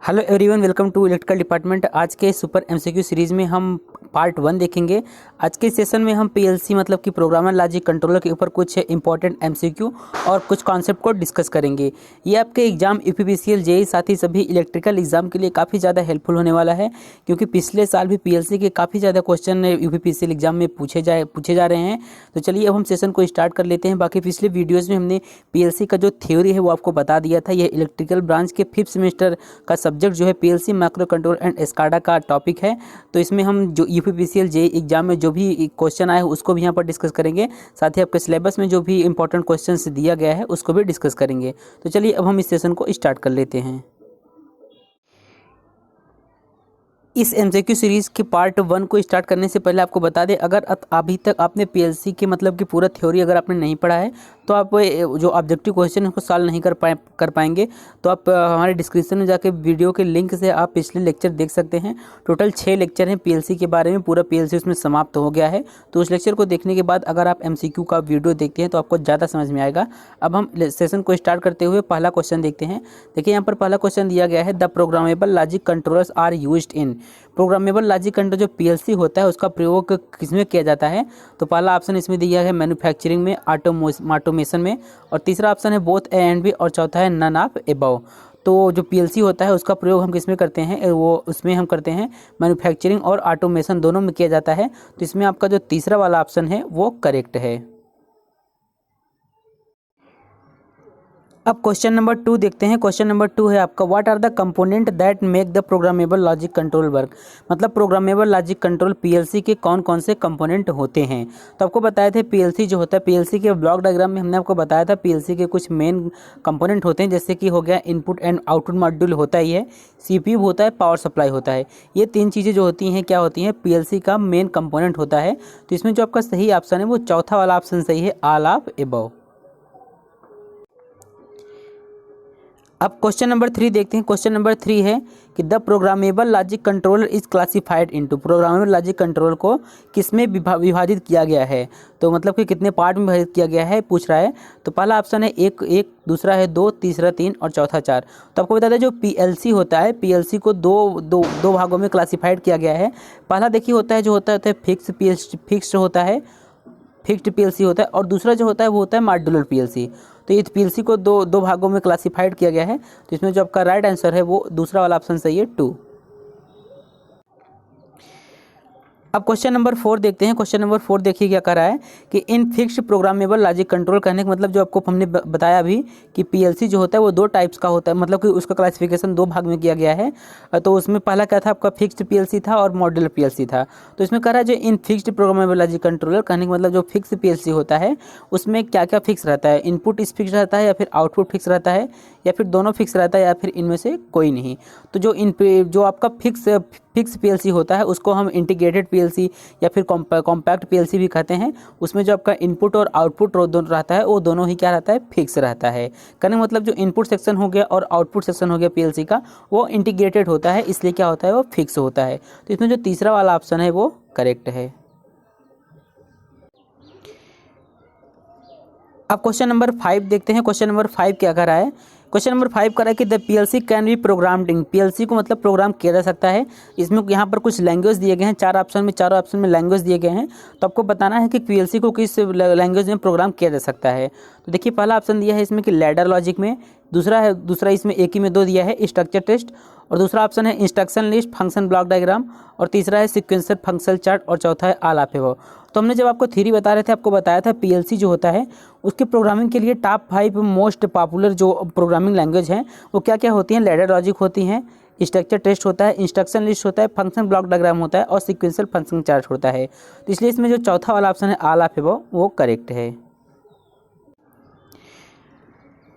Hello everyone, welcome to electrical department. आज के super MCQ series में हम पार्ट 1 देखेंगे। आज के सेशन में हम पीएलसी मतलब कि प्रोग्रामर लॉजिक कंट्रोलर के ऊपर कुछ इंपॉर्टेंट एमसीक्यू और कुछ कॉन्सेप्ट को डिस्कस करेंगे। ये आपके एग्जाम यूपीपीसीएल जेईई साथ ही सभी इलेक्ट्रिकल एग्जाम के लिए काफ़ी ज़्यादा हेल्पफुल होने वाला है, क्योंकि पिछले साल भी पीएलसी के काफ़ी ज़्यादा क्वेश्चन यूपीपीसीएल एग्जाम में पूछे जा रहे हैं। तो चलिए अब हम सेशन को स्टार्ट कर लेते हैं। बाकी पिछले वीडियोज़ में हमने पीएलसी का जो थ्योरी है वो आपको बता दिया था। यह इलेक्ट्रिकल ब्रांच के 5th सेमेस्टर का सब्जेक्ट जो है PLC micro control and SCADA का टॉपिक है। तो इसमें हम जो यूपीपीसीएल जेईई एग्जाम में जो भी क्वेश्चन आए उसको भी यहाँ पर डिस्कस करेंगे, साथ ही आपके सिलेबस में जो भी इंपॉर्टेंट क्वेश्चंस दिया गया है उसको भी डिस्कस करेंगे। तो चलिए अब हम इस सेशन को स्टार्ट कर लेते हैं। इस एमसीक्यू सीरीज़ के पार्ट 1 को स्टार्ट करने से पहले आपको बता दें, अगर अभी तक आपने पीएलसी के मतलब कि पूरा थ्योरी अगर आपने नहीं पढ़ा है तो आप जो ऑब्जेक्टिव क्वेश्चन है उसको सॉल्व नहीं कर पाएंगे। तो आप हमारे डिस्क्रिप्शन में जाके वीडियो के लिंक से आप पिछले लेक्चर देख सकते हैं। टोटल 6 लेक्चर हैं पीएलसी के बारे में, पूरा पीएलसी उसमें समाप्त हो गया है। तो उस लेक्चर को देखने के बाद अगर आप एमसीक्यू का वीडियो देखते हैं तो आपको ज़्यादा समझ में आएगा। अब हम सेशन को स्टार्ट करते हुए पहला क्वेश्चन देखते हैं। देखिए यहाँ पर पहला क्वेश्चन दिया गया है, the programmable logic controllers are used in. Programmable logic controller जो पीएलसी होता है उसका प्रयोग किसमें किया जाता है? तो पहला ऑप्शन इसमें दिया है मैन्युफैक्चरिंग में, ऑटोमेशन में, और तीसरा ऑप्शन है बोथ ए एंड बी, और चौथा है नन ऑफ एबव। तो जो पीएलसी होता है उसका प्रयोग हम किसमें करते हैं? वो उसमें हम करते हैं मैन्युफैक्चरिंग और ऑटोमेशन दोनों में किया जाता है। तो इसमें आपका जो तीसरा वाला ऑप्शन है वो करेक्ट है। अब क्वेश्चन नंबर 2 देखते हैं। क्वेश्चन नंबर 2 है आपका, what are the component that make the programmable logic control work. मतलब प्रोग्रामेबल लॉजिक कंट्रोल पीएलसी के कौन कौन से कंपोनेंट होते हैं? तो आपको बताए थे पीएलसी जो होता है, पीएलसी के ब्लॉक डायग्राम में हमने आपको बताया था पीएलसी के कुछ मेन कंपोनेंट होते हैं, जैसे कि हो गया इनपुट एंड आउटपुट मॉड्यूल होता ही है, सीपीयू होता है, पावर सप्लाई होता है। ये 3 चीज़ें जो होती हैं क्या होती हैं? पीएलसी का मेन कंपोनेंट होता है। तो इसमें जो आपका सही ऑप्शन है वो चौथा वाला ऑप्शन सही है, ऑल ऑफ एबव। अब क्वेश्चन नंबर 3 देखते हैं। क्वेश्चन नंबर 3 है कि the programmable logic controller is classified into. Programmable logic controller को किसमें विभाजित किया गया है? तो मतलब कि कितने पार्ट में विभाजित किया गया है पूछ रहा है। तो पहला ऑप्शन है एक, दूसरा है 2, तीसरा 3 और चौथा 4। तो आपको बता दें जो पीएलसी होता है, पीएलसी को दो भागों में क्लासिफाइड किया गया है। पहला देखिए होता है जो होता है फिक्स्ड होता है, फिक्स्ड पीएलसी होता है, और दूसरा जो होता है वो होता है मॉड्यूलर पीएलसी। तो इस पीएलसी को दो भागों में क्लासिफाइड किया गया है। तो इसमें जो आपका राइट आंसर है वो दूसरा वाला ऑप्शन सही है, 2। अब क्वेश्चन नंबर 4 देखते हैं। क्वेश्चन नंबर 4 देखिए क्या कह रहा है कि in fixed programmable logic control कहने का मतलब जो आपको हमने बताया अभी कि पीएलसी जो होता है वो 2 टाइप्स का होता है, मतलब कि उसका क्लासिफिकेशन 2 भाग में किया गया है। तो उसमें पहला क्या था आपका फिक्स्ड पीएलसी था और मॉड्यूलर पीएलसी था। तो इसमें कह रहा है जो in fixed programmable logic controller कहने का मतलब जो फिक्स पीएलसी होता है उसमें क्या क्या फिक्स रहता है? इनपुट इस फिक्स रहता है, या फिर आउटपुट फिक्स रहता है, या फिर दोनों फिक्स रहता है, या फिर इनमें से कोई नहीं। तो जो आपका फिक्स पीएलसी होता है उसको हम इंटीग्रेटेड पीएलसी या फिर कॉम्पैक्ट पीएलसी भी कहते हैं। उसमें जो आपका इनपुट और आउटपुट रहता है वो दोनों ही क्या रहता है? फिक्स रहता है। कहने का मतलब जो इनपुट सेक्शन हो गया और आउटपुट सेक्शन हो गया पीएलसी का वो इंटीग्रेटेड होता है, इसलिए क्या होता है? वो फिक्स होता है। तो इसमें जो तीसरा वाला ऑप्शन है वो करेक्ट है। अब क्वेश्चन नंबर 5 देखते हैं। क्वेश्चन नंबर 5 क्या कर रहा है? क्वेश्चन नंबर 5 कर रहा है कि the PLC can be programmed in. PLC को मतलब प्रोग्राम किया जा सकता है। इसमें यहाँ पर कुछ लैंग्वेज दिए गए हैं, चारों ऑप्शन में लैंग्वेज दिए गए हैं। तो आपको बताना है कि पीएलसी को किस लैंग्वेज में प्रोग्राम किया जा सकता है। तो देखिए पहला ऑप्शन दिया है इसमें कि लैडर लॉजिक में, दूसरा इसमें एक ही में 2 दिया है स्ट्रक्चर टेस्ट, और दूसरा ऑप्शन है instruction list, function block diagram, और तीसरा है सीक्वेंसर फंक्शनल चार्ट, और चौथा है ऑल ऑफ एबव। तो हमने जब आपको थ्योरी बता रहे थे आपको बताया था पीएलसी जो होता है उसके प्रोग्रामिंग के लिए टॉप 5 मोस्ट पॉपुलर जो प्रोग्रामिंग लैंग्वेज हैं वो क्या क्या होती हैं? लैडर लॉजिक होती हैं, स्ट्रक्चर टेस्ट होता है, इंस्ट्रक्शन लिस्ट होता है, फंक्शन ब्लॉक डायग्राम होता है, और सीक्वेंशियल फंक्शन चार्ट होता है। तो इसलिए इसमें जो चौथा वाला ऑप्शन है ऑल ऑफ एबव वो करेक्ट है।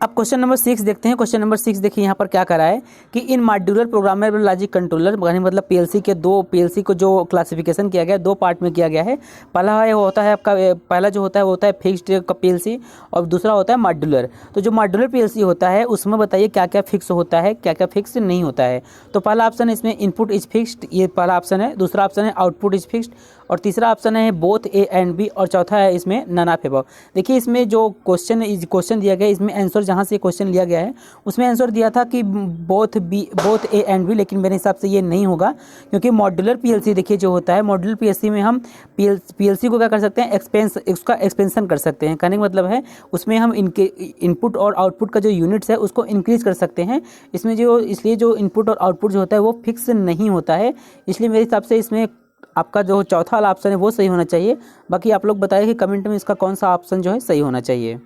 अब क्वेश्चन नंबर 6 देखते हैं। क्वेश्चन नंबर 6 देखिए यहाँ पर क्या करा है कि in modular programmable logic controller मतलब पीएलसी को जो क्लासिफिकेशन किया गया है 2 पार्ट में किया गया है। पहला जो होता है वो होता है फिक्स्ड का पीएलसी, और दूसरा होता है मॉड्यूलर। तो जो मॉड्यूलर पीएलसी होता है उसमें बताइए क्या क्या फिक्स होता है, क्या क्या फिक्स नहीं होता है। तो पहला ऑप्शन है इसमें इनपुट इज फिक्स्ड, ये पहला ऑप्शन है। दूसरा ऑप्शन है आउटपुट इज फिक्स्ड, और तीसरा ऑप्शन है बोथ ए एंड बी, और चौथा है इसमें नन ऑफ एबव। देखिए इसमें जो क्वेश्चन दिया गया है इसमें आंसर जहाँ से क्वेश्चन लिया गया है उसमें आंसर दिया था कि बोथ ए एंड बी, लेकिन मेरे हिसाब से ये नहीं होगा, क्योंकि मॉड्यूलर पीएलसी देखिए जो होता है, मॉड्यूलर पीएलसी में हम पीएलसी को क्या कर सकते हैं, उसका एक्सपेंशन कर सकते हैं। कहने का मतलब है उसमें हम इनके इनपुट और आउटपुट का जो यूनिट्स है उसको इंक्रीज कर सकते हैं। इसमें जो इसलिए जो इनपुट और आउटपुट जो होता है वो फिक्स नहीं होता है, इसलिए मेरे हिसाब से इसमें आपका जो चौथा वाला ऑप्शन है वो सही होना चाहिए। बाकी आप लोग बताइए कि कमेंट में इसका कौन सा ऑप्शन जो है सही होना चाहिए।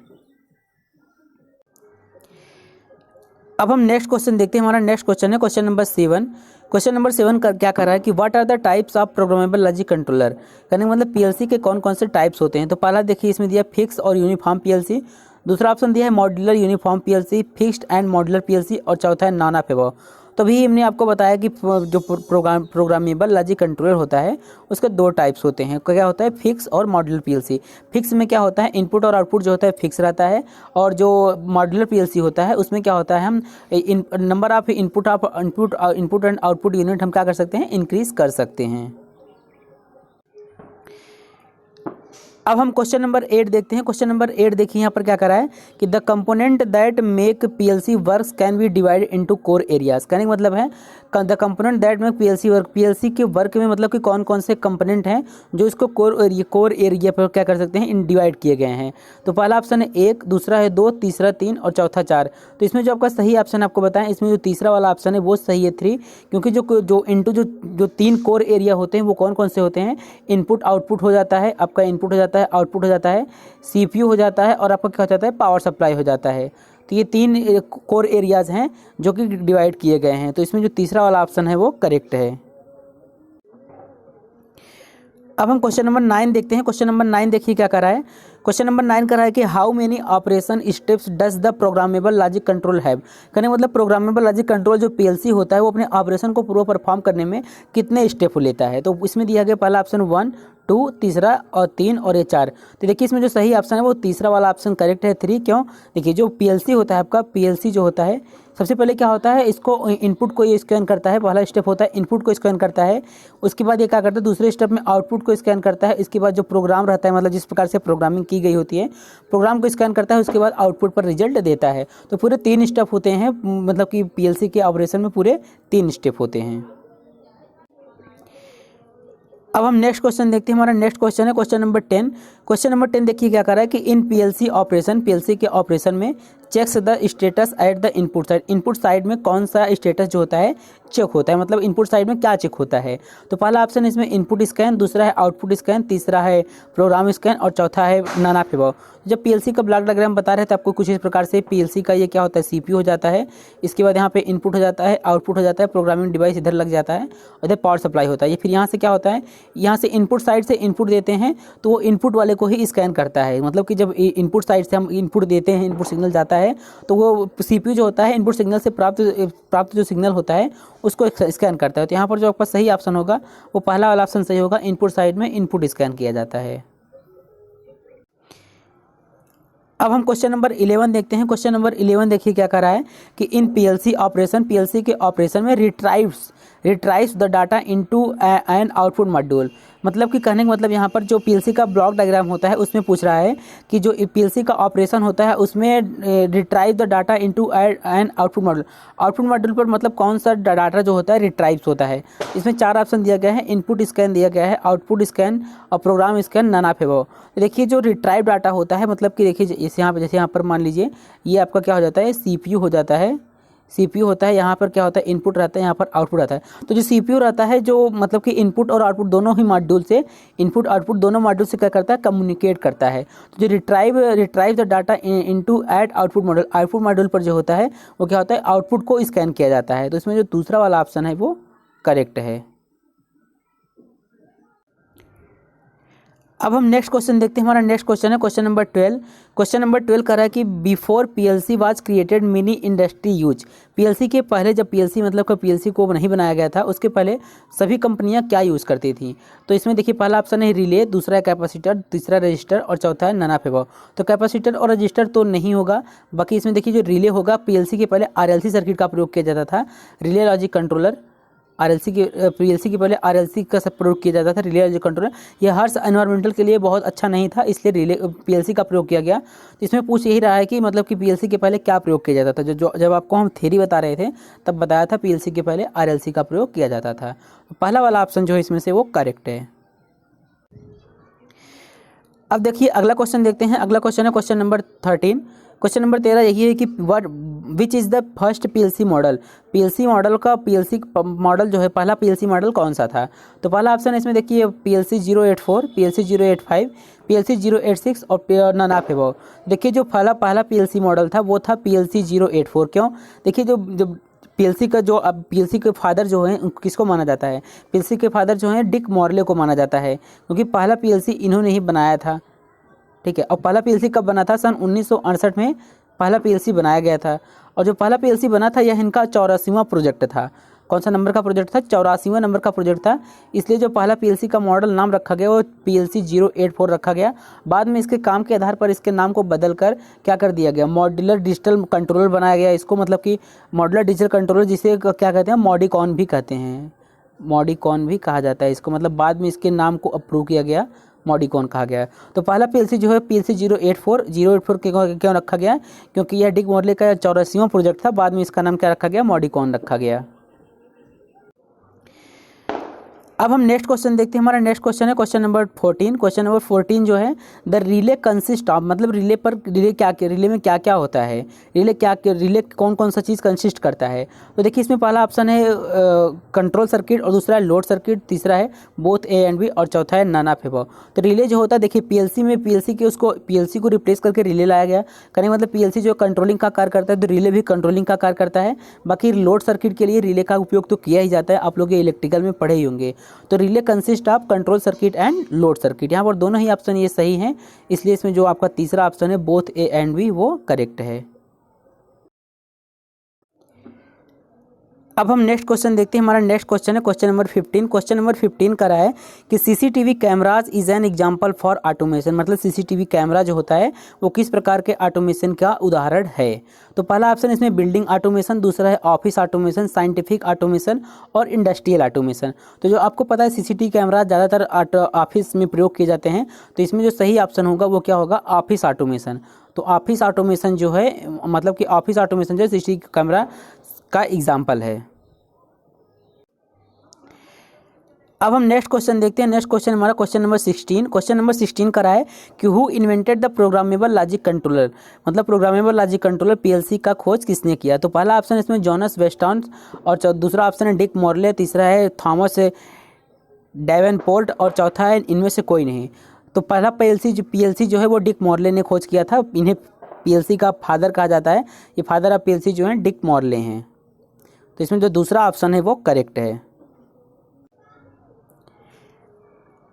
अब हम नेक्स्ट क्वेश्चन देखते हैं। हमारा नेक्स्ट क्वेश्चन है क्वेश्चन नंबर 7। क्वेश्चन नंबर 7 क्या कर रहा है कि what are the types of programmable logic controller. कहने का मतलब पीएलसी के कौन कौन से टाइप्स होते हैं। तो पहला देखिए इसमें दिया फिक्स और यूनिफॉर्म पीएलसी, दूसरा ऑप्शन दिया है modular uniform PLC, fixed and modular PLC, और चौथा है नॉन ऑफ अबव। तो भी हमने आपको बताया कि जो प्रोग्रामेबल लॉजिक कंट्रोलर होता है उसके दो टाइप्स होते हैं। क्या होता है, फिक्स और मॉड्यूलर पीएलसी। फिक्स में क्या होता है, इनपुट और आउटपुट जो होता है फिक्स रहता है, और जो मॉड्यूलर पीएलसी होता है उसमें क्या होता है, हम number of input and output unit हम क्या कर सकते हैं, इंक्रीज कर सकते हैं। अब हम क्वेश्चन नंबर 8 देखते हैं। क्वेश्चन नंबर 8 देखिए यहाँ पर क्या करा है कि the component that make PLC works can be divided into core areas. कहने का मतलब है the component that make PLC work, PLC के वर्क में मतलब कि कौन कौन से कंपोनेंट हैं जो इसको कोर एरिया पर क्या कर सकते हैं, इन डिवाइड किए गए हैं। तो पहला ऑप्शन है 1, दूसरा है 2, तीसरा 3 और चौथा 4। तो इसमें जो आपका सही ऑप्शन आपको बताएं, इसमें जो तीसरा वाला ऑप्शन है वो सही है 3, क्योंकि जो 3 कोर एरिया होते हैं वो कौन कौन से होते हैं, इनपुट आउटपुट हो जाता है, आपका इनपुट हो जाता है, आउटपुट हो जाता है, सीपीयू हो जाता है, और आपका क्या हो जाता है, पावर सप्लाई हो जाता है। तो ये 3 कोर एरियाज हैं जो कि डिवाइड किए गए हैं। तो इसमें जो तीसरा वाला ऑप्शन है वो करेक्ट है। अब हम क्वेश्चन नंबर 9 देखते हैं। क्वेश्चन नंबर 9 देखिए क्या कर रहा है। क्वेश्चन नंबर 9 कर रहा है कि how many operation steps does the programmable logic control have. कहने मतलब प्रोग्रामेबल लॉजिक कंट्रोल जो पीएलसी होता है वो अपने ऑपरेशन को पूरा परफॉर्म करने में कितने स्टेप लेता है। तो इसमें दिया गया पहला ऑप्शन 1, 2, तीसरा और 3 और ये 4। तो देखिए इसमें जो सही ऑप्शन है वो तीसरा वाला ऑप्शन करेक्ट है 3। क्यों, देखिए जो पीएलसी होता है आपका, पीएलसी जो होता है सबसे पहले क्या होता है, इसको इनपुट को ये स्कैन करता है। पहला स्टेप होता है इनपुट को स्कैन करता है, उसके बाद ये क्या करता है, दूसरे स्टेप में आउटपुट को स्कैन करता है। इसके बाद जो प्रोग्राम रहता है, मतलब जिस प्रकार से प्रोग्रामिंग की गई होती है, प्रोग्राम को स्कैन करता है, उसके बाद आउटपुट पर रिजल्ट देता है। तो पूरे 3 स्टेप होते हैं, मतलब कि पीएलसी के ऑपरेशन में पूरे 3 स्टेप होते हैं। अब हम नेक्स्ट क्वेश्चन देखते हैं। हमारा नेक्स्ट क्वेश्चन है क्वेश्चन नंबर 10। क्वेश्चन नंबर 10 देखिए क्या कर रहा है कि इन पीएलसी ऑपरेशन, पीएलसी के ऑपरेशन में checks the status at the input side. Input side में कौन सा स्टेटस जो होता है चेक होता है, मतलब इनपुट साइड में क्या चेक होता है। तो पहला ऑप्शन इसमें इनपुट स्कैन, दूसरा है आउटपुट स्कैन, तीसरा है प्रोग्राम स्कैन और चौथा है नॉन ऑफ अबव। जब पीएलसी का ब्लॉक डायग्राम बता रहे थे आपको कुछ इस प्रकार से, पीएलसी का ये क्या होता है, सीपीयू हो जाता है, इसके बाद यहाँ पे इनपुट हो जाता है, आउटपुट हो जाता है, प्रोग्रामिंग डिवाइस इधर लग जाता है, और इधर पावर सप्लाई होता है। ये फिर यहाँ से क्या होता है, यहाँ से इनपुट साइड से इनपुट देते हैं तो वो इनपुट वाले को ही स्कैन करता है। मतलब कि जब इनपुट साइड से हम इनपुट देते हैं, इनपुट सिग्नल जाता है, तो वो सीपीयू जो होता है इनपुट सिग्नल से प्राप्त जो सिग्नल होता है उसको स्कैन करता है। तो यहाँ पर जो आपका सही ऑप्शन होगा वो पहला वाला ऑप्शन सही होगा, इनपुट साइड में इनपुट स्कैन किया जाता है। अब हम क्वेश्चन नंबर 11 देखते हैं। क्वेश्चन नंबर 11 देखिए क्या कर रहा है कि इन पीएलसी ऑपरेशन, पीएलसी के ऑपरेशन में रिट्राइव्स the data into an output module. मतलब कि कहने का मतलब यहाँ पर जो पीएलसी का ब्लॉक डायग्राम होता है उसमें पूछ रहा है कि जो पीएलसी का ऑपरेशन होता है उसमें retrieve the data into an output module. Output module पर मतलब कौन सा डाटा जो होता है रिट्राइव्स होता है। इसमें 4 ऑप्शन दिया गया है, इनपुट स्कैन दिया गया है, आउटपुट स्कैन और program scan, none of above. देखिए जो रिट्राइव डाटा होता है, मतलब कि देखिए जैसे यहाँ पर मान लीजिए ये आपका क्या हो जाता है, सीपीयू हो जाता है, सीपीयू होता है, यहाँ पर क्या होता है इनपुट रहता है, यहाँ पर आउटपुट रहता है। तो जो सीपीयू रहता है जो मतलब कि इनपुट और आउटपुट दोनों ही मॉड्यूल से, इनपुट आउटपुट दोनों मॉड्यूल से क्या करता है, कम्युनिकेट करता है। तो जो retrieve the data into at output module, output module पर जो होता है वो क्या होता है, आउटपुट को स्कैन किया जाता है। तो इसमें जो दूसरा वाला ऑप्शन है वो करेक्ट है। अब हम नेक्स्ट क्वेश्चन देखते हैं। हमारा नेक्स्ट क्वेश्चन है क्वेश्चन नंबर 12। क्वेश्चन नंबर 12 कर रहा है कि before PLC was created mini industry use. PLC के पहले, जब पीएलसी मतलब का पीएलसी को नहीं बनाया गया था उसके पहले सभी कंपनियां क्या यूज़ करती थी। तो इसमें देखिए पहला ऑप्शन है रिले, दूसरा है कैपेसिटर, तीसरा रजिस्टर और चौथा है नॉन ऑफ अबव। तो कैपेसिटर और रजिस्टर तो नहीं होगा। बाकी इसमें देखिए जो रिले होगा, पीएलसी के पहले आरएलसी सर्किट का प्रयोग किया जाता था, रिले लॉजिक कंट्रोलर। आरएलसी की पीएलसी के पहले आरएलसी का सब प्रयोग किया जाता था, रिले लॉजिक कंट्रोलर। यह हर्ष एनवायरमेंटल के लिए बहुत अच्छा नहीं था, इसलिए रिले पीएलसी का प्रयोग किया गया। तो इसमें पूछ यही रहा है कि मतलब कि पीएलसी के पहले क्या प्रयोग किया जाता था। जो जब आपको हम थ्योरी बता रहे थे तब बताया था पीएलसी के पहले आरएलसी का प्रयोग किया जाता था। तो पहला वाला ऑप्शन जो है इसमें से वो करेक्ट है। अब देखिए अगला क्वेश्चन देखते हैं। अगला क्वेश्चन है क्वेश्चन नंबर 13। क्वेश्चन नंबर 13 यही है कि which is the first PLC model. PLC model का पीएलसी मॉडल जो है पहला पीएलसी मॉडल कौन सा था। तो पहला ऑप्शन है इसमें देखिए पीएलसी 084, पीएलसी 085, पीएलसी 086 और नन ऑफ अबव। देखिए जो पहला पीएलसी मॉडल था वो था पीएलसी 084। क्यों? देखिए जो पीएलसी का जो अब पीएलसी के फादर जो हैं किसको माना जाता है, पीएलसी के फादर जो हैं डिक मॉर्ले को माना जाता है, क्योंकि पहला पीएलसी इन्होंने ही बनाया था। ठीक है, और पहला पीएलसी कब बना था? सन 1968 में पहला पीएलसी बनाया गया था। और जो पहला पीएलसी बना था यह इनका 84वां प्रोजेक्ट था। कौन सा नंबर का प्रोजेक्ट था? 84वां नंबर का प्रोजेक्ट था। इसलिए जो पहला पीएलसी का मॉडल नाम रखा गया वो पीएलसी 084 रखा गया। बाद में इसके काम के आधार पर इसके नाम को बदलकर क्या कर दिया गया, मॉड्यूलर डिजिटल कंट्रोलर बनाया गया इसको, मतलब कि मॉड्यूलर डिजिटल कंट्रोलर जिसे क्या कहते हैं, मॉडिकॉन भी कहते हैं, मॉडिकॉन भी कहा जाता है इसको। मतलब बाद में इसके नाम को अप्रूव किया गया, मॉडिकॉन कहा गया है। तो पहला पीएलसी जो है पीएलसी 084 क्यों रखा गया? क्योंकि यह डिक मॉर्ले का 84वां प्रोजेक्ट था। बाद में इसका नाम क्या रखा गया? मॉडिकॉन रखा गया। अब हम नेक्स्ट क्वेश्चन देखते हैं। हमारा नेक्स्ट क्वेश्चन है क्वेश्चन नंबर 14। क्वेश्चन नंबर 14 जो है द रिले कंसिस्ट ऑफ, मतलब रिले में क्या क्या होता है, रिले कौन कौन सा चीज़ कंसिस्ट करता है। तो देखिए इसमें पहला ऑप्शन है कंट्रोल सर्किट, और दूसरा है लोड सर्किट, तीसरा है बोथ ए एंड बी, और चौथा है नन ऑफ अबव। तो रिले जो होता है देखिए पीएलसी को रिप्लेस करके रिले लाया गया। कहने मतलब पीएलसी जो कंट्रोलिंग का कार्य करता है तो रिले भी कंट्रोलिंग का कार्य करता है। बाकी लोड सर्किट के लिए रिले का उपयोग तो किया ही जाता है, आप लोग ये इलेक्ट्रिकल में पढ़े ही होंगे। तो relay consist of control circuit and load circuit. यहाँ पर दोनों ही ऑप्शन ये सही हैं, इसलिए इसमें जो आपका तीसरा ऑप्शन है बोथ ए एंड बी वो करेक्ट है। अब हम नेक्स्ट क्वेश्चन देखते हैं। हमारा नेक्स्ट क्वेश्चन है क्वेश्चन नंबर 15। क्वेश्चन नंबर 15 का रहा है कि CCTV cameras is an example for automation, मतलब सीसीटीवी कैमरा जो होता है वो किस प्रकार के ऑटोमेशन का उदाहरण है। तो पहला ऑप्शन इसमें बिल्डिंग ऑटोमेशन, दूसरा है ऑफिस ऑटोमेशन, साइंटिफिक ऑटोमेशन और इंडस्ट्रियल ऑटोमेशन। तो जो आपको पता है सीसीटीवी कैमरा ज़्यादातर ऑफिस में प्रयोग किए जाते हैं, तो इसमें जो सही ऑप्शन होगा वो क्या होगा? Office automation. तो ऑफिस ऑटोमेशन जो है मतलब कि ऑफिस ऑटोमेशन जो है सीसीटीवी कैमरा का एग्जाम्पल है। अब हम नेक्स्ट क्वेश्चन देखते हैं। नेक्स्ट क्वेश्चन हमारा क्वेश्चन नंबर 16। क्वेश्चन नंबर 16 का रहा है कि who invented the programmable logic controller, मतलब प्रोग्रामेबल लॉजिक कंट्रोलर पीएलसी का खोज किसने किया। तो पहला ऑप्शन इसमें जॉनस वेस्टन, और दूसरा ऑप्शन है डिक मॉर्ले, तीसरा है थॉमस डेवेनपोर्ट, और चौथा है इनमें से कोई नहीं। तो पहला पीएलसी जो है वो डिक मॉर्ले ने खोज किया था। इन्हें पीएलसी का फादर कहा जाता है। ये फादर ऑफ पीएलसी जो है डिक मॉर्ले हैं। तो इसमें जो दूसरा ऑप्शन है वो करेक्ट है।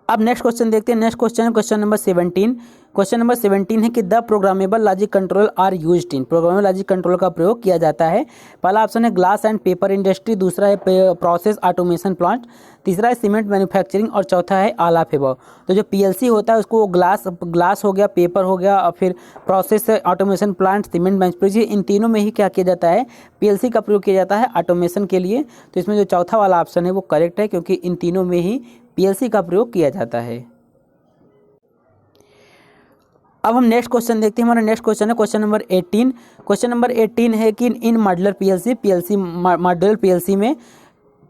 अब नेक्स्ट क्वेश्चन देखते हैं। नेक्स्ट क्वेश्चन है क्वेश्चन नंबर 17। क्वेश्चन नंबर 17 है कि the programmable logic control are used in, programmable logic control का प्रयोग किया जाता है। पहला ऑप्शन है ग्लास एंड पेपर इंडस्ट्री, दूसरा है प्रोसेस ऑटोमेशन प्लांट, तीसरा है सीमेंट मैन्युफैक्चरिंग, और चौथा है ऑल ऑफ अबव। तो जो पीएलसी होता है उसको ग्लास हो गया, पेपर हो गया, और फिर process automation plant, cement manufacturing, इन तीनों में ही क्या किया जाता है? पीएलसी का प्रयोग किया जाता है ऑटोमेशन के लिए। तो इसमें जो चौथा वाला ऑप्शन है वो करेक्ट है, क्योंकि इन तीनों में ही पीएलसी का प्रयोग किया जाता है। अब हम नेक्स्ट क्वेश्चन देखते हैं। हमारा नेक्स्ट क्वेश्चन है क्वेश्चन नंबर 18। क्वेश्चन नंबर 18 है कि in modular PLC modular PLC में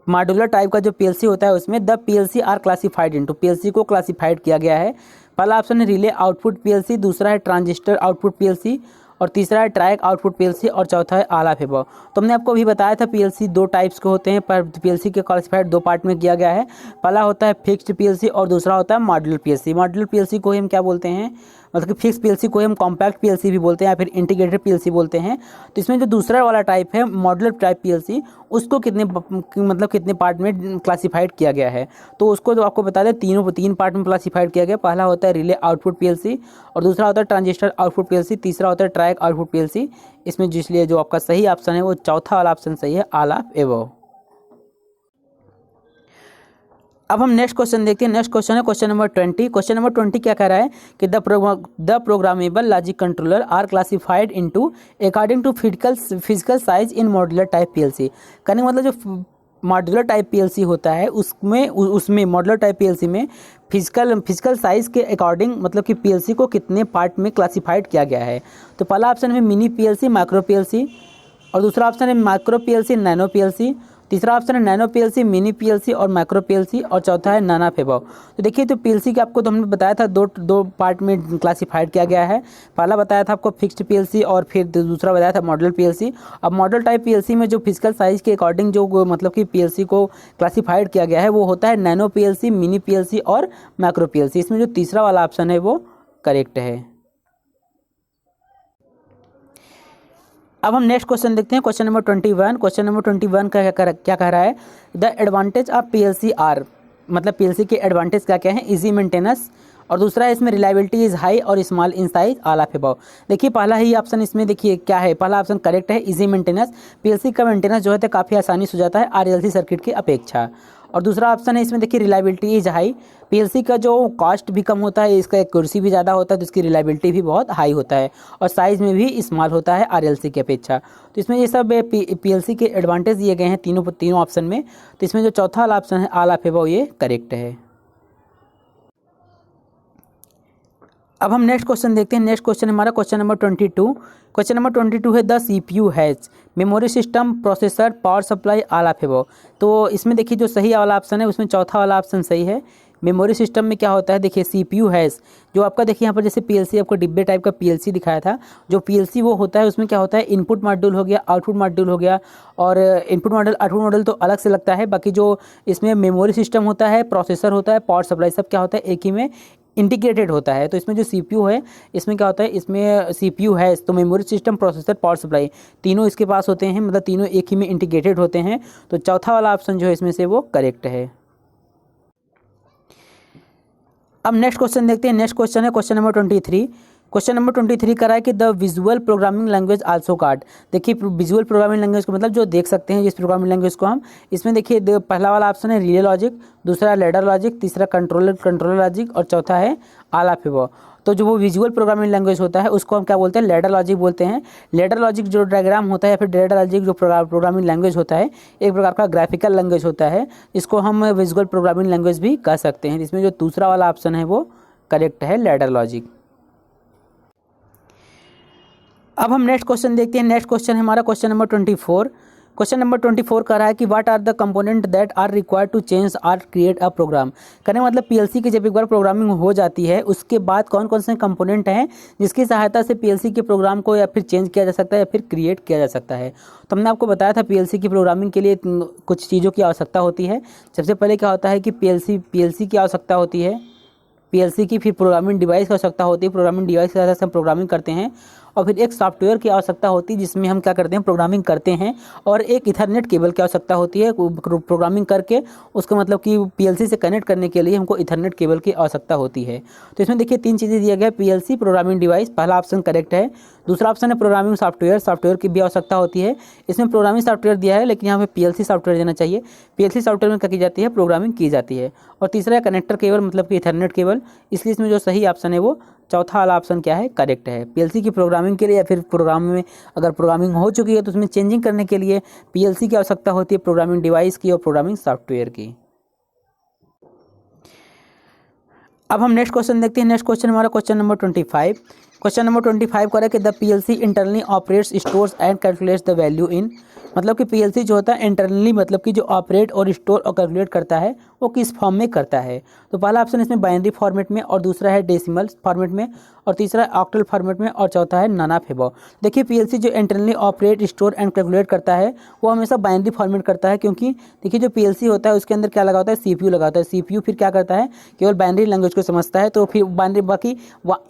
मॉड्यूलर टाइप का जो पीएलसी होता है उसमें the PLC are classified into, PLC को क्लासिफाइड किया गया है। पहला ऑप्शन है रिले आउटपुट पीएलसी, दूसरा है ट्रांजिस्टर आउटपुट पीएलसी, और तीसरा है ट्रैक आउटपुट पीएलसी, और चौथा है ऑल ऑफ अबव। तो हमने आपको अभी बताया था पीएलसी दो टाइप्स के होते हैं, पर पीएलसी के क्लासिफाइड दो पार्ट में किया गया है। पहला होता है फिक्स्ड पीएलसी और दूसरा होता है मॉड्यूलर पीएलसी। मॉड्यूलर पीएलसी को हम क्या बोलते हैं, मतलब कि फिक्स पीएलसी को हम कॉम्पैक्ट पीएलसी भी बोलते हैं या फिर इंटीग्रेटेड पीएलसी बोलते हैं। तो इसमें जो दूसरा वाला टाइप है मॉड्यूलर टाइप पीएलसी, उसको कितने पार्ट में क्लासिफाइड किया गया है। तो उसको जो आपको बता दें तीन पार्ट में क्लासिफाइड किया गया। पहला होता है रिले आउटपुट पीएलसी, और दूसरा होता है ट्रांजिस्टर आउटपुट पीएलसी, तीसरा होता है ट्रैक आउटपुट पीएलसी। इसमें जिसलिए जो आपका सही ऑप्शन है वो चौथा वाला ऑप्शन सही है, ऑल ऑफ अबव। अब हम नेक्स्ट क्वेश्चन देखते हैं। नेक्स्ट क्वेश्चन है क्वेश्चन नंबर 20। क्वेश्चन नंबर 20 क्या कह रहा है कि the programmable logic controller are classified into according to physical size in modular type PLC. कहने का मतलब जो मॉड्यूलर टाइप पीएलसी होता है उसमें मॉड्यूलर टाइप पीएलसी में फिजिकल साइज़ के अकॉर्डिंग मतलब कि पीएलसी को कितने पार्ट में क्लासिफाइड किया गया है। तो पहला ऑप्शन है मिनी पीएलसी, माइक्रो पीएलसी, और दूसरा ऑप्शन है माइक्रो पीएलसी, नैनो पीएलसी, तीसरा ऑप्शन है नैनो पीएलसी, मिनी पीएलसी और माइक्रो पीएलसी, और चौथा है नाना फेबो। तो देखिए, तो पीएलसी के आपको तो हमने बताया था दो पार्ट में क्लासिफाइड किया गया है। पहला बताया था आपको फिक्स्ड पीएलसी और फिर दूसरा बताया था मॉडल पीएलसी। अब मॉडल टाइप पीएलसी में जो फिजिकल साइज के अकॉर्डिंग जो मतलब कि पीएलसी को क्लासिफाइड किया गया है वो होता है नैनो पीएलसी, मिनी पीएलसी और माइक्रो पीएलसी। इसमें जो तीसरा वाला ऑप्शन है वो करेक्ट है। अब हम नेक्स्ट क्वेश्चन देखते हैं, क्वेश्चन नंबर 21। क्वेश्चन नंबर 21 का क्या कह रहा है, the advantage of PLC are, मतलब पीएलसी के एडवांटेज क्या क्या है, इजी मेंटेनेंस, और दूसरा है इसमें रिलायबिलिटी इज हाई और small in size, all of above. देखिए पहला ही ऑप्शन इसमें देखिए क्या है, पहला ऑप्शन करेक्ट है, इजी मेंटेनेंस। पीएलसी का मेंटेनेंस जो है तो काफ़ी आसानी से हो जाता है आरएलसी सर्किट की अपेक्षा। और दूसरा ऑप्शन है इसमें देखिए रिलायबिलिटी इज हाई, पीएलसी का जो कॉस्ट भी कम होता है, इसका एक्यूरेसी भी ज़्यादा होता है, तो इसकी रिलायबिलिटी भी बहुत हाई होता है, और साइज़ में भी स्मॉल होता है आरएलसी की अपेक्षा। तो इसमें ये सब पीएलसी के एडवांटेज दिए गए हैं तीनों ऑप्शन में। तो इसमें जो चौथा वाला ऑप्शन है ऑल ऑफ अबव, ये करेक्ट है। अब हम नेक्स्ट क्वेश्चन देखते हैं। नेक्स्ट क्वेश्चन हमारा क्वेश्चन नंबर 22। क्वेश्चन नंबर 22 है the CPU has memory system, processor, power supply, all of above. तो इसमें देखिए जो सही वाला ऑप्शन है उसमें चौथा वाला ऑप्शन सही है। मेमोरी सिस्टम में क्या होता है, देखिए सीपीयू हैज़, जो आपका देखिए यहाँ पर जैसे पीएलसी आपको डिब्बे टाइप का पीएलसी दिखाया था, जो पीएलसी वो होता है उसमें क्या होता है, इनपुट मॉड्यूल हो गया, आउटपुट मॉड्यूल हो गया, और इनपुट मॉड्यूल आउटपुट मॉड्यूल तो अलग से लगता है। बाकी जो इसमें मेमोरी सिस्टम होता है, प्रोसेसर होता है, पावर सप्लाई, सब क्या होता है एक ही में इंटीग्रेटेड होता है। तो इसमें जो सीपीयू है, इसमें क्या होता है, इसमें सीपीयू है तो memory system, processor, power supply तीनों इसके पास होते हैं, मतलब तीनों एक ही में इंटीग्रेटेड होते हैं। तो चौथा वाला ऑप्शन जो है इसमें से वो करेक्ट है। अब नेक्स्ट क्वेश्चन देखते हैं। नेक्स्ट क्वेश्चन है क्वेश्चन नंबर 23। क्वेश्चन नंबर 23 करा है कि the visual programming language also called. देखिए विजुअल प्रोग्रामिंग लैंग्वेज को मतलब जो देख सकते हैं जिस प्रोग्रामिंग लैंग्वेज को हम, इसमें देखिए पहला वाला ऑप्शन है रिले लॉजिक, दूसरा लैडर लॉजिक, तीसरा कंट्रोलर लॉजिक, और चौथा है ऑल ऑफ अबव। तो जो वो विजुअल प्रोग्रामिंग लैंग्वेज होता है उसको हम क्या बोलते हैं, लैडर लॉजिक बोलते हैं। लैडर लॉजिक जो डायग्राम होता है या फिर लैडर लॉजिक जो प्रोग्रामिंग लैंग्वेज होता है, एक प्रकार का ग्राफिकल लैंग्वेज होता है, इसको हम विजुअल प्रोग्रामिंग लैंग्वेज भी कह सकते हैं। इसमें जो दूसरा वाला ऑप्शन है वो करेक्ट है, लैडर लॉजिक। अब हम नेक्स्ट क्वेश्चन देखते हैं। नेक्स्ट क्वेश्चन है हमारा क्वेश्चन नंबर 24। क्वेश्चन नंबर 24 कह रहा है कि what are the component that are required to change or create a program. कहने मतलब पीएलसी की जब एक बार प्रोग्रामिंग हो जाती है उसके बाद कौन कौन से कंपोनेंट हैं जिसकी सहायता से पीएलसी के प्रोग्राम को या फिर चेंज किया जा सकता है या फिर क्रिएट किया जा सकता है। तो हमने आपको बताया था पीएलसी की प्रोग्रामिंग के लिए कुछ चीज़ों की आवश्यकता होती है। सबसे पहले क्या होता है कि पीएलसी की आवश्यकता होती है, पीएलसी की, फिर प्रोग्रामिंग डिवाइस की आवश्यकता होती है, प्रोग्रामिंग डिवाइस के साथ हम प्रोग्रामिंग करते हैं, और फिर एक सॉफ्टवेयर की आवश्यकता होती है जिसमें हम क्या करते हैं, प्रोग्रामिंग करते हैं, और एक इथरनेट केबल की आवश्यकता होती है प्रोग्रामिंग करके उसको मतलब कि पीएलसी से कनेक्ट करने के लिए हमको इथरनेट केबल की आवश्यकता होती है। तो इसमें देखिए 3 चीज़ें दिया गया है, पीएलसी, प्रोग्रामिंग डिवाइस, पहला ऑप्शन करेक्ट है। दूसरा ऑप्शन है प्रोग्रामिंग सॉफ्टवेयर की भी आवश्यकता होती है। इसमें प्रोग्रामिंग सॉफ्टवेयर दिया है लेकिन यहाँ पे पीएलसी सॉफ्टवेयर देना चाहिए। पीएलसी सॉफ्टवेयर में क्या की जाती है, प्रोग्रामिंग की जाती है। और तीसरा है कनेक्टर केबल मतलब कि इथरनेट केबल, इसलिए इसमें जो सही ऑप्शन है वो चौथा वाला ऑप्शन क्या है, करेक्ट है। पीएलसी की प्रोग्रामिंग के लिए या फिर प्रोग्राम में अगर प्रोग्रामिंग हो चुकी है तो उसमें चेंजिंग करने के लिए पीएलसी की आवश्यकता होती है, प्रोग्रामिंग डिवाइस की और प्रोग्रामिंग सॉफ्टवेयर की। अब हम नेक्स्ट क्वेश्चन देखते हैं। नेक्स्ट क्वेश्चन हमारा क्वेश्चन नंबर 25। क्वेश्चन नंबर 25 कह रहा है कि the PLC internally operates, stores and calculates the value in, मतलब कि पीएलसी जो होता है इंटरनली मतलब कि जो ऑपरेट और स्टोर और कैलकुलेट करता है वो किस फॉर्म में करता है। तो पहला ऑप्शन इसमें बाइनरी फॉर्मेट में, और दूसरा है डेसिमल फॉर्मेट में, और तीसरा ऑक्टल फॉर्मेट में, और चौथा है नाना फेबो। देखिए पीएलसी जो internally operate, store and calculate करता है वो हमेशा बाइनरी फॉर्मेट करता है, क्योंकि देखिए जो पीएलसी होता है उसके अंदर क्या लगा होता है, सीपीयू लगा होता है। सीपीयू फिर क्या करता है, केवल बाइनरी लैंग्वेज को समझता है, तो फिर बाइनरी बाकी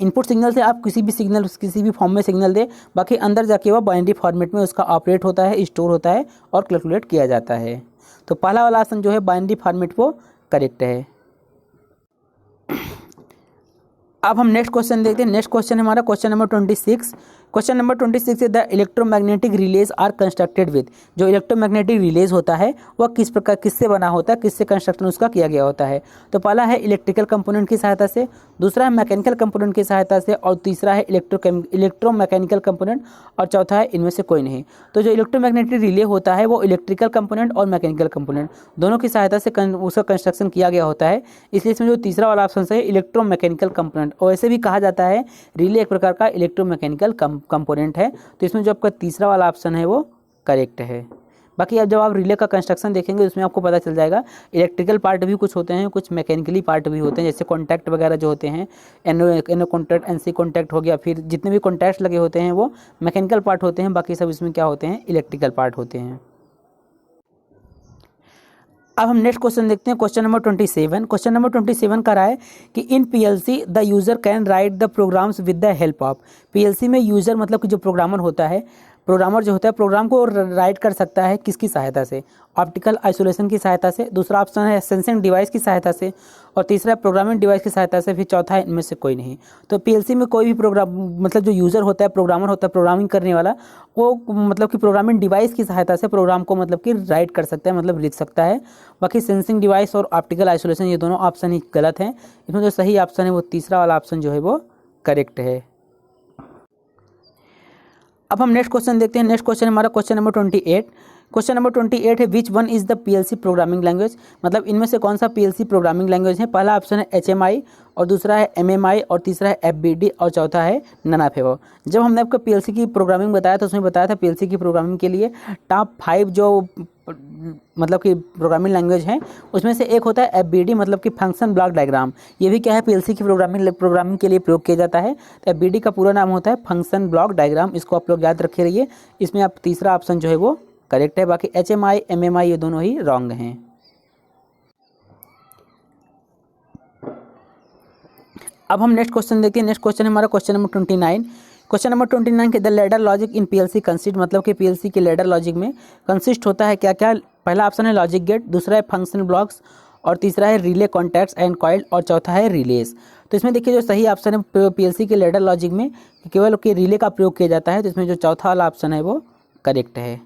इनपुट सिग्नल से आप किसी भी सिग्नल किसी भी फॉर्म में सिग्नल दे, बाकी अंदर जाके वह बाइनरी फॉर्मेट में उसका ऑपरेट होता है, स्टोर होता है और कैलकुलेट किया जाता है। तो पहला वाला ऑप्शन जो है बाइनरी फॉर्मेट वो करेक्ट है। अब हम नेक्स्ट क्वेश्चन देखते हैं। नेक्स्ट क्वेश्चन हमारा क्वेश्चन नंबर 26। क्वेश्चन नंबर 26 है the electromagnetic relays are constructed with. जो इलेक्ट्रोमैग्नेटिक रिलेज होता है वह किस प्रकार किससे बना होता है, किससे कंस्ट्रक्शन उसका किया गया होता है। तो पहला है इलेक्ट्रिकल कंपोनेंट की सहायता से, दूसरा है मैकेनिकल कंपोनेंट की सहायता से, और तीसरा है इलेक्ट्रोमैकेनिकल कंपोनेंट, और चौथा है इनमें से कोई नहीं। तो जो इलेक्ट्रोमैग्नेटिक रिले होता है वो इलेक्ट्रिकल कंपोनेंट और मैकेनिकल कंपोनेंट दोनों की सहायता से उसका कंस्ट्रक्शन किया गया होता है, इसलिए इसमें जो तीसरा वाला ऑप्शन है इलेक्ट्रोमैकेनिकल कंपोनेंट। और ऐसे भी कहा जाता है रिले एक प्रकार का इलेक्ट्रोमैकेनिकल कंपोनेंट है, तो इसमें जो आपका तीसरा वाला ऑप्शन है वो करेक्ट है। बाकी अब जब आप रिले का कंस्ट्रक्शन देखेंगे उसमें आपको पता चल जाएगा इलेक्ट्रिकल पार्ट भी कुछ होते हैं, कुछ मैकेनिकली पार्ट भी होते हैं, जैसे कॉन्टैक्ट वगैरह जो होते हैं, एनो कॉन्टैक्ट, एनसी कॉन्टैक्ट हो गया, फिर जितने भी कॉन्टैक्ट्स लगे होते हैं वो मैकेनिकल पार्ट होते हैं, बाकी सब इसमें क्या होते हैं, इलेक्ट्रिकल पार्ट होते हैं। अब हम नेक्स्ट क्वेश्चन देखते हैं, क्वेश्चन नंबर 27। क्वेश्चन नंबर 27 का रहा है कि इन PLC the user can write the programs with the help of. PLC में यूज़र मतलब कि जो प्रोग्रामर होता है, प्रोग्रामर जो होता है प्रोग्राम को राइट कर सकता है किसकी सहायता से, ऑप्टिकल आइसोलेशन की सहायता से, दूसरा ऑप्शन है सेंसिंग डिवाइस की सहायता से, और तीसरा प्रोग्रामिंग डिवाइस की सहायता से, फिर चौथा है इनमें से कोई नहीं। तो पीएलसी में कोई भी प्रोग्राम मतलब जो यूज़र होता है, प्रोग्रामर होता है, प्रोग्रामिंग करने वाला, वो मतलब कि प्रोग्रामिंग डिवाइस की सहायता से प्रोग्राम को मतलब कि राइट कर सकता है, मतलब लिख सकता है। बाकी सेंसिंग डिवाइस और ऑप्टिकल आइसोलेशन ये दोनों ऑप्शन ही गलत हैं। इसमें जो सही ऑप्शन है वो तीसरा वाला ऑप्शन जो है वो करेक्ट है। अब हम नेक्स्ट क्वेश्चन देखते हैं। नेक्स्ट क्वेश्चन हमारा क्वेश्चन नंबर 28। क्वेश्चन नंबर 28 है which one is the PLC programming language. मतलब इनमें से कौन सा पीएलसी प्रोग्रामिंग लैंग्वेज है। पहला ऑप्शन है एचएमआई, और दूसरा है एमएमआई, और तीसरा है एफबीडी, और चौथा है ननाफेवो। जब हमने आपको पीएलसी की प्रोग्रामिंग बताया तो उसमें बताया था पीएलसी की प्रोग्रामिंग के लिए टॉप 5 जो मतलब कि प्रोग्रामिंग लैंग्वेज है उसमें से एक होता है एफबीडी, मतलब कि फंक्शन ब्लॉक डायग्राम। ये भी क्या है, पीएलसी की प्रोग्रामिंग के लिए प्रयोग किया जाता है। तो एफबीडी का पूरा नाम होता है फंक्शन ब्लॉक डायग्राम, इसको आप लोग याद रखे रहिए। इसमें आप तीसरा ऑप्शन जो है वो करेक्ट है, बाकी एचएमआई एमएमआई ये दोनों ही रॉन्ग हैं। अब हम नेक्स्ट क्वेश्चन देखते हैं। नेक्स्ट क्वेश्चन हमारा क्वेश्चन नंबर 29। क्वेश्चन नंबर 29 के the ladder logic in PLC consist, मतलब कि पीएलसी के लैडर लॉजिक में कंसिस्ट होता है क्या क्या। पहला ऑप्शन है लॉजिक गेट, दूसरा है फंक्शन ब्लॉक्स, और तीसरा है रिले कॉन्टैक्ट्स एंड कॉइल, और चौथा है रिलेज। तो इसमें देखिए जो सही ऑप्शन है पीएलसी के लैडर लॉजिक में केवल कि रिले का प्रयोग किया जाता है, तो इसमें जो चौथा वाला ऑप्शन है वो करेक्ट है।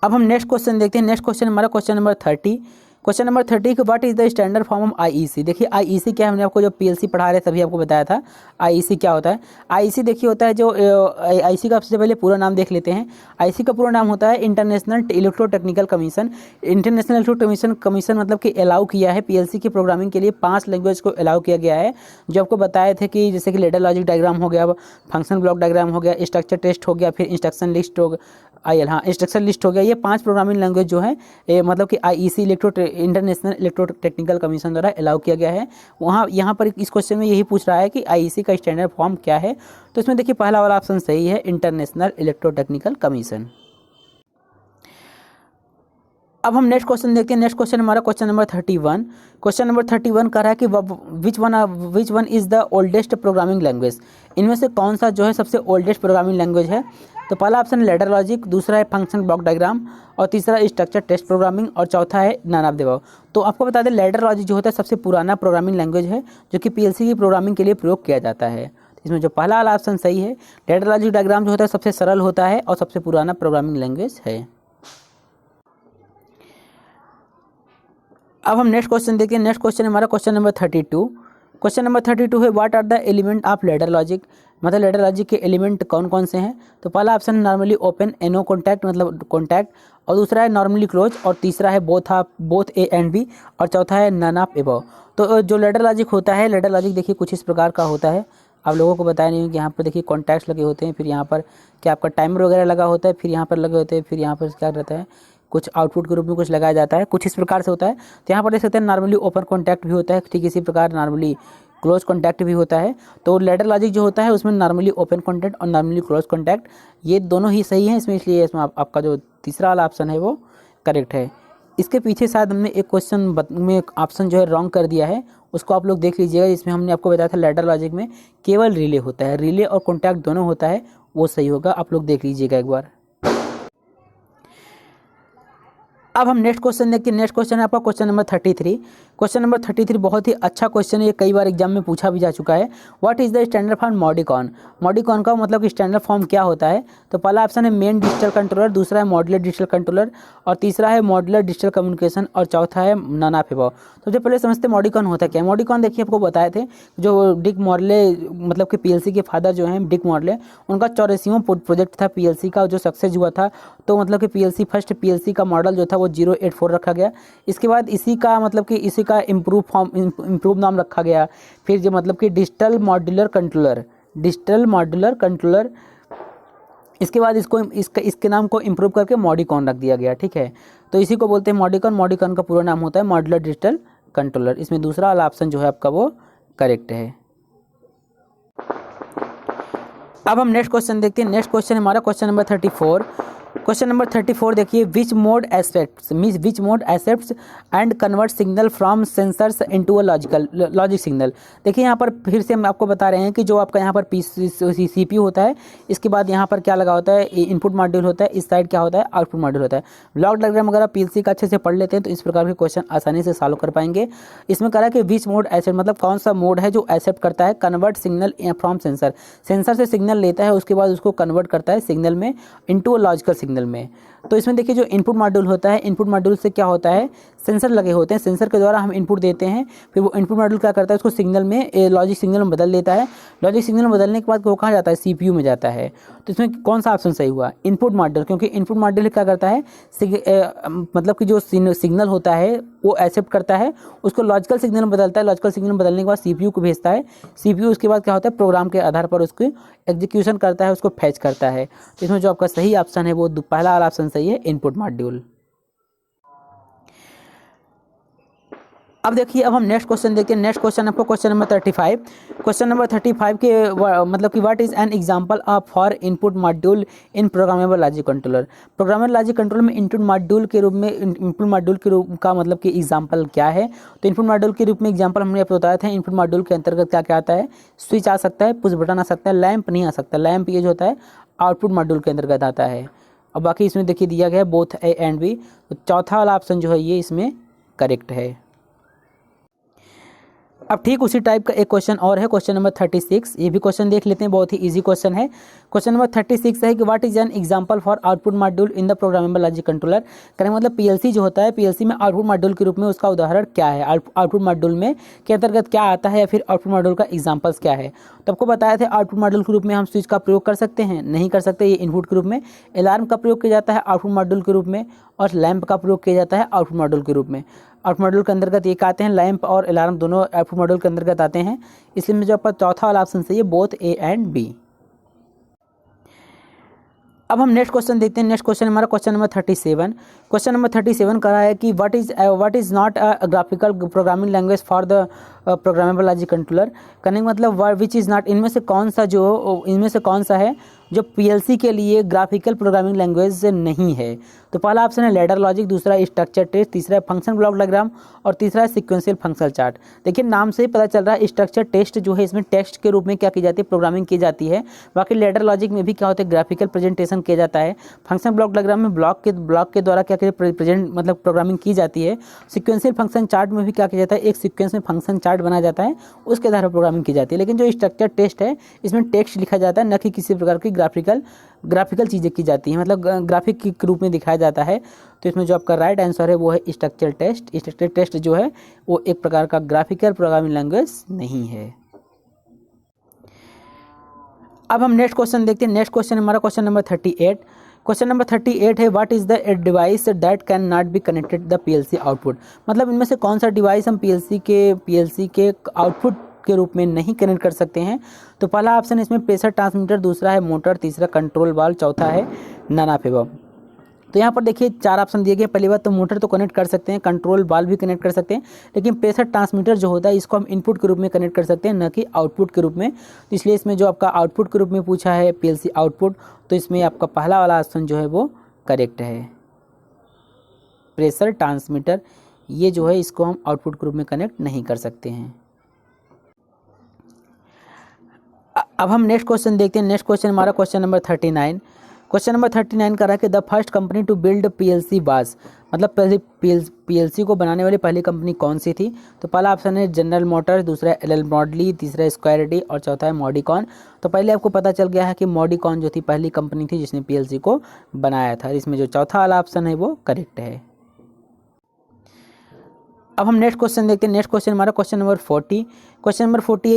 अब हम नेक्स्ट क्वेश्चन देखते हैं। नेक्स्ट क्वेश्चन हमारा क्वेश्चन नंबर 30। क्वेश्चन नंबर 30 कि what is the standard form of IEC. देखिए आईईसी क्या है, हमने आपको जो पीएलसी पढ़ा रहे तभी आपको बताया था आईईसी क्या होता है। आईईसी देखिए होता है जो आईईसी का सबसे पहले पूरा नाम देख लेते हैं। आईईसी का पूरा नाम होता है international electrotechnical commission. International electro commission मतलब कि अलाउ किया है पीएलसी की प्रोग्रामिंग के लिए 5 लैंग्वेज को अलाउ किया गया है, जो आपको बताए थे कि जैसे कि लैडर लॉजिक डायग्राम हो गया, फंक्शन ब्लॉक डायग्राम हो गया, स्ट्रक्चर टेस्ट हो गया, फिर इंस्ट्रक्शन लिस्ट हो इंस्ट्रक्शन लिस्ट हो गया। ये 5 प्रोग्रामिंग लैंग्वेज जो है मतलब कि आईईसी इंटरनेशनल इलेक्ट्रोटेक्निकल कमीशन द्वारा अलाउ किया गया है। वहाँ यहाँ पर इस क्वेश्चन में यही पूछ रहा है कि आईईसी का स्टैंडर्ड फॉर्म क्या है। तो इसमें देखिए पहला वाला ऑप्शन सही है, इंटरनेशनल इलेक्ट्रोटेक्निकल कमीशन। अब हम नेक्स्ट क्वेश्चन देखते हैं। नेक्स्ट क्वेश्चन हमारा क्वेश्चन नंबर 31। क्वेश्चन नंबर 31 कह रहा है कि which one is the oldest programming language. इनमें से कौन सा जो है सबसे ओल्डेस्ट प्रोग्रामिंग लैंग्वेज है। तो पहला ऑप्शन लैडर लॉजिक, दूसरा है फंक्शन ब्लॉक डायग्राम, और तीसरा स्ट्रक्चर टेस्ट प्रोग्रामिंग, और चौथा है नन ऑफ द अबव। तो आपको बता दें लैडर लॉजिक जो होता है सबसे पुराना प्रोग्रामिंग लैंग्वेज है जो कि पीएलसी की प्रोग्रामिंग के लिए प्रयोग किया जाता है। इसमें जो पहला वाला ऑप्शन सही है। लैडर लॉजिक डायग्राम जो होता है सबसे सरल होता है और सबसे पुराना प्रोग्रामिंग लैंग्वेज है। अब हम नेक्स्ट क्वेश्चन देखते हैं। नेक्स्ट क्वेश्चन हमारा क्वेश्चन नंबर 32। क्वेश्चन नंबर 32 है what are the element of ladder logic. मतलब लैडर लॉजिक के एलिमेंट कौन कौन से हैं। तो पहला ऑप्शन है नॉर्मली ओपन एनो कॉन्टैक्ट मतलब कॉन्टैक्ट, और दूसरा है नॉर्मली क्लोज, और तीसरा है बोथ ए एंड बी, और चौथा है नन ऑफ एबव। तो जो लैडर लॉजिक होता है, लैडर लॉजिक देखिए कुछ इस प्रकार का होता है। आप लोगों को बताया नहीं कि यहाँ पर देखिए कॉन्टैक्ट्स लगे होते हैं, फिर यहाँ पर क्या आपका टाइमर वगैरह लगा होता है, फिर यहाँ पर लगे होते हैं, फिर यहाँ पर क्या रहता है कुछ आउटपुट के रूप में कुछ लगाया जाता है, कुछ इस प्रकार से होता है। तो यहाँ पर देख सकते हैं नॉर्मली ओपन कॉन्टैक्ट भी होता है, ठीक इसी प्रकार नॉर्मली क्लोज कॉन्टैक्ट भी होता है। तो लैडर लॉजिक जो होता है उसमें नॉर्मली ओपन कॉन्टैक्ट और नॉर्मली क्लोज कॉन्टैक्ट ये दोनों ही सही हैं इसमें, इसलिए इसमें आपका जो तीसरा वाला ऑप्शन है वो करेक्ट है। इसके पीछे शायद हमने एक क्वेश्चन में ऑप्शन जो है रॉन्ग कर दिया है, उसको आप लोग देख लीजिएगा। इसमें हमने आपको बताया था लैडर लॉजिक में केवल रिले होता है, रिले और कॉन्टैक्ट दोनों होता है, वो सही होगा। आप लोग देख लीजिएगा एक बार। अब हम नेक्स्ट क्वेश्चन देखते हैं। नेक्स्ट क्वेश्चन है आपका क्वेश्चन नंबर 33। क्वेश्चन नंबर 33 बहुत ही अच्छा क्वेश्चन है, ये कई बार एग्जाम में पूछा भी जा चुका है। What is the standard form Modicon? Modicon का मतलब कि स्टैंडर्ड फॉर्म क्या होता है? तो पहला ऑप्शन है मेन डिजिटल कंट्रोलर, दूसरा है मॉड्यूलर डिजिटल कंट्रोलर, और तीसरा है मॉड्यूलर डिजिटल कम्युनिकेशन, और चौथा है नाना फेबो। सबसे पहले समझते हैं मॉडिकॉन होता क्या है। मॉडिकॉन देखिए आपको बताए थे, जो डिक मॉर्ले मतलब कि पीएलसी के फादर जो हैं डिक मॉर्ले, उनका 84वां प्रोजेक्ट था पीएलसी का जो सक्सेस हुआ था। तो मतलब कि पीएलसी फर्स्ट पीएलसी का मॉडल जो था वो 084 रखा गया। इसके बाद इसी का मतलब कि इसी का इम्प्रूव नाम रखा गया। फिर जो मतलब कि डिजिटल मॉड्यूलर कंट्रोलर, इसके बाद इसके नाम को इम्प्रूव करके मॉडिकॉन रख दिया गया। ठीक है, तो इसी को बोलते हैं मॉडिकॉन। मॉडिकॉन का पूरा नाम होता है मॉड्यूलर डिजिटल कंट्रोलर। इसमें दूसरा वाला ऑप्शन जो है आपका वो करेक्ट है। अब हम नेक्स्ट क्वेश्चन देखते हैं। नेक्स्ट क्वेश्चन हमारा क्वेश्चन नंबर 34। क्वेश्चन नंबर 34 देखिए, which mode accepts and convert signal from sensors into a logic signal. देखिए यहाँ पर फिर से हम आपको बता रहे हैं कि जो आपका यहाँ पर सीपीयू होता है, इसके बाद यहाँ पर क्या लगा होता है, इनपुट मॉड्यूल होता है, इस साइड क्या होता है, आउटपुट मॉड्यूल होता है। ब्लॉक डायग्राम अगर आप पीएलसी का अच्छे से पढ़ लेते हैं तो इस प्रकार के क्वेश्चन आसानी से सॉल्व कर पाएंगे। इसमें कह रहा है कि विच मोड एक्सेप्ट मतलब कौन सा मोड है जो एक्सेप्ट करता है कन्वर्ट सिग्नल फ्रॉम सेंसर से सिग्नल लेता है, उसके बाद उसको कन्वर्ट करता है सिग्नल में इनटू अ लॉजिकल सिग्नल में। तो इसमें देखिए जो इनपुट मॉड्यूल होता है, इनपुट मॉड्यूल से क्या होता है, सेंसर लगे होते हैं, सेंसर के द्वारा हम इनपुट देते हैं, फिर वो इनपुट मॉड्यूल क्या करता है, उसको सिग्नल में लॉजिक सिग्नल में बदल देता है। लॉजिक सिग्नल में बदलने के बाद वो कहाँ जाता है, सीपीयू में जाता है। तो इसमें कौन सा ऑप्शन सही हुआ, इनपुट मॉड्यूल, क्योंकि इनपुट मॉड्यूल क्या करता है, मतलब कि जो सिग्नल होता है वो एक्सेप्ट करता है, उसको लॉजिकल सिग्नल में बदलता है, लॉजिकल सिग्नल में बदलने के बाद सीपीयू को भेजता है, सीपीयू उसके बाद क्या होता है, प्रोग्राम के आधार पर उसको एग्जीक्यूशन करता है, उसको फैच करता है। तो इसमें जो आपका सही ऑप्शन है वो पहला वाला ऑप्शन सही है, इनपुट मॉड्यूल। अब देखिए, अब हम नेक्स्ट क्वेश्चन देखते हैं। नेक्स्ट क्वेश्चन आपको क्वेश्चन नंबर 35। क्वेश्चन नंबर 35 के मतलब कि what is an example of for input module in programmable logic controller. Programmable logic controller में इनपुट मॉड्यूल के रूप में, इनपुट मॉड्यूल के रूप का मतलब कि एग्जांपल क्या है। तो इनपुट मॉड्यूल के रूप में एग्जांपल हमने आपको बताया था। इनपुट मॉड्यूल के अंतर्गत क्या क्या आता है, स्विच आ सकता है, पुश बटन आ सकता है, लैंप नहीं आ सकता। लैंप ये जो होता है आउटपुट मॉड्यूल के अंतर्गत आता है। और बाकी इसमें देखिए दिया गया है बोथ ए एंड बी। तो चौथा वाला ऑप्शन जो है ये इसमें करेक्ट है। अब ठीक उसी टाइप का एक क्वेश्चन और है, क्वेश्चन नंबर 36। ये भी क्वेश्चन देख लेते हैं, बहुत ही इजी क्वेश्चन है। क्वेश्चन नंबर 36 है कि what is an example for output module in the programmable logic controller. करें मतलब पीएलसी जो होता है, पीएलसी में आउटपुट मॉड्यूल के रूप में उसका उदाहरण क्या है, आउटपुट मॉड्यूल में के अंतर्गत क्या आता है, या फिर आउटपुट मॉड्यूल का एग्जाम्पल्स क्या है। तो आपको बताया था आउटपुट मॉड्यूल के रूप में हम स्विच का प्रयोग कर सकते हैं, नहीं कर सकते, ये इनपुट के रूप में। अलार्म का प्रयोग किया जाता है आउटपुट मॉड्यूल के रूप में, और लैंप का प्रयोग किया जाता है आउटपुट मॉड्यूल के रूप में। आउटपुट मॉड्यूल के अंतर्गत एक आते हैं, लैंप और अलार्म दोनों आउटपुट मॉड्यूल के अंतर्गत आते हैं। इसलिए में जो आपका चौथा वाला ऑप्शन सही है, बोथ ए एंड बी। अब हम नेक्स्ट क्वेश्चन देखते हैं। नेक्स्ट क्वेश्चन हमारा क्वेश्चन नंबर 37। क्वेश्चन नंबर 37 कर रहा है कि what is not a graphical programming language for the programmable logic controller. करने का मतलब विच इज़ नॉट, इनमें से कौन सा है जो पीएलसी के लिए ग्राफिकल प्रोग्रामिंग लैंग्वेज नहीं है। तो पहला ऑप्शन है लैडर लॉजिक, दूसरा है स्ट्रक्चर टेस्ट, तीसरा है फंक्शन ब्लॉक डायग्राम, और तीसरा है सीक्वेंशियल फंक्शनल चार्ट। देखिए नाम से ही पता चल रहा है स्ट्रक्चर टेस्ट जो है इसमें टेक्स्ट के रूप में क्या की जाती है, प्रोग्रामिंग की जाती है। बाकी लैडर लॉजिक में भी क्या होता है, ग्राफिकल प्रेजेंटेशन किया जाता है। फंक्शन ब्लॉक डायग्राम में ब्लॉक के द्वारा क्या प्रेजेंट मतलब प्रोग्रामिंग की जाती है। सीक्वेंशियल फंक्शन चार्ट में भी क्या किया जाता है, एक सीक्वेंस में फंक्शन चार्ट बनाया जाता है, उसके आधार पर प्रोग्रामिंग की जाती है। लेकिन जो स्ट्रक्चर टेस्ट है इसमें टेक्स्ट लिखा जाता है, न कि किसी प्रकार की ग्राफिकल चीज़ें की जाती हैं, मतलब ग्राफिक के रूप में दिखाया जाता है। तो इसमें जो आपका राइट आंसर है वो है स्ट्रक्चर टेस्ट। स्ट्रक्चर टेस्ट जो है वो एक प्रकार का ग्राफिकल प्रोग्रामिंग लैंग्वेज नहीं है। अब हम नेक्स्ट क्वेश्चन देखते हैं। नेक्स्ट क्वेश्चन हमारा क्वेश्चन नंबर 38। क्वेश्चन नंबर 38 है what is the device that can not be connected the PLC output. मतलब इनमें से कौन सा डिवाइस हम पीएलसी के आउटपुट के रूप में नहीं कनेक्ट कर सकते हैं। तो पहला ऑप्शन इसमें प्रेशर ट्रांसमीटर, दूसरा है मोटर, तीसरा कंट्रोल वाल्व, चौथा है नाना फेबो। तो यहाँ पर देखिए 4 ऑप्शन दिए गए। पहली बात तो मोटर तो कनेक्ट कर सकते हैं, कंट्रोल वाल्व भी कनेक्ट कर सकते हैं, लेकिन प्रेशर ट्रांसमीटर जो होता है इसको हम इनपुट के रूप में कनेक्ट कर सकते हैं, न कि आउटपुट के रूप में। तो इसलिए इसमें जो आपका आउटपुट के रूप में पूछा है पीएलसी आउटपुट, तो इसमें आपका पहला वाला ऑप्शन जो है वो करेक्ट है। प्रेशर ट्रांसमीटर ये जो है इसको हम आउटपुट के रूप में कनेक्ट नहीं कर सकते हैं। अब हम नेक्स्ट क्वेश्चन देखते हैं। नेक्स्ट क्वेश्चन हमारा क्वेश्चन नंबर 39। क्वेश्चन नंबर 39 कह रहा है कि the first company to build PLC was, मतलब पहले पीएलसी को बनाने वाली पहली कंपनी कौन सी थी? तो पहला ऑप्शन है जनरल मोटर्स, दूसरा एल ब्रॉडली, तीसरा स्क्वायर डी और चौथा है मॉडिकॉन। तो पहले आपको पता चल गया है कि मॉडिकॉन जो थी पहली कंपनी थी जिसने पीएलसी को बनाया था। इसमें जो चौथा वाला ऑप्शन है वो करेक्ट है। अब हम नेक्स्ट क्वेश्चन देखते हैं। नेक्स्ट क्वेश्चन हमारा क्वेश्चन नंबर 40। क्वेश्चन नंबर 40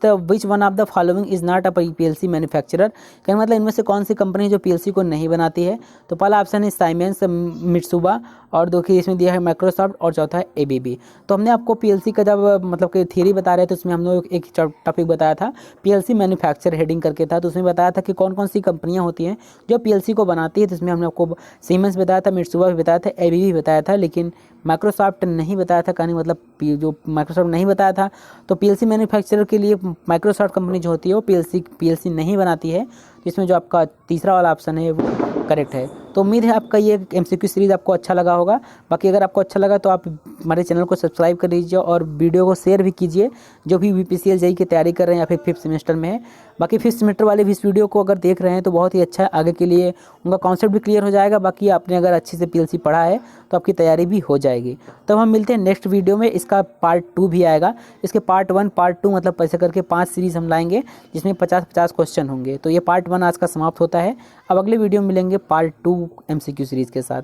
है which one of the following is not a PLC manufacturer. कहने मतलब इनमें से कौन सी कंपनी जो पीएलसी को नहीं बनाती है? तो पहला ऑप्शन है साइमेंस, मित्सुबा और देखिए इसमें दिया है माइक्रोसॉफ्ट और चौथा है एबीबी। तो हमने आपको पीएलसी का जब मतलब कि थ्योरी बता रहे थे उसमें हम लोग एक टॉपिक बताया था पीएलसी मैन्युफैक्चर हेडिंग करके था। तो उसमें बताया था कि कौन कौन सी कंपनियाँ होती हैं जो पीएलसी को बनाती है। तो इसमें हमने आपको सीमेंस बताया था, मित्सुबा भी बताया था, एबीबी बताया था, लेकिन माइक्रोसॉफ्ट नहीं बताया था। कहने मतलब जो माइक्रोसॉफ्ट नहीं बताया था तो पीएलसी मैन्युफैक्चरर के लिए माइक्रोसॉफ्ट कंपनी जो होती है वो पीएलसी नहीं बनाती है। तो इसमें जो आपका तीसरा वाला ऑप्शन है वो करेक्ट है। तो उम्मीद है आपका ये एमसीक्यू सीरीज़ आपको अच्छा लगा होगा। बाकी अगर आपको अच्छा लगा तो आप हमारे चैनल को सब्सक्राइब कर लीजिए और वीडियो को शेयर भी कीजिए जो भी बीपीसीएल जेईई की तैयारी कर रहे हैं या फिर 5th सेमेस्टर में है। बाकी 5th सेमेस्टर वाले भी इस वीडियो को अगर देख रहे हैं तो बहुत ही अच्छा है, आगे के लिए उनका कॉन्सेप्ट भी क्लियर हो जाएगा। बाकी आपने अगर अच्छे से पीएलसी पढ़ा है तो आपकी तैयारी भी हो जाएगी। तो हम मिलते हैं नेक्स्ट वीडियो में। इसका पार्ट 2 भी आएगा। इसके पार्ट 1 पार्ट 2 मतलब ऐसे करके 5 सीरीज़ हम लाएंगे जिसमें 50-50 क्वेश्चन होंगे। तो ये पार्ट 1 आज का समाप्त होता है। अब अगले वीडियो में मिलेंगे पार्ट 2 एमसीक्यू सीरीज़ के साथ।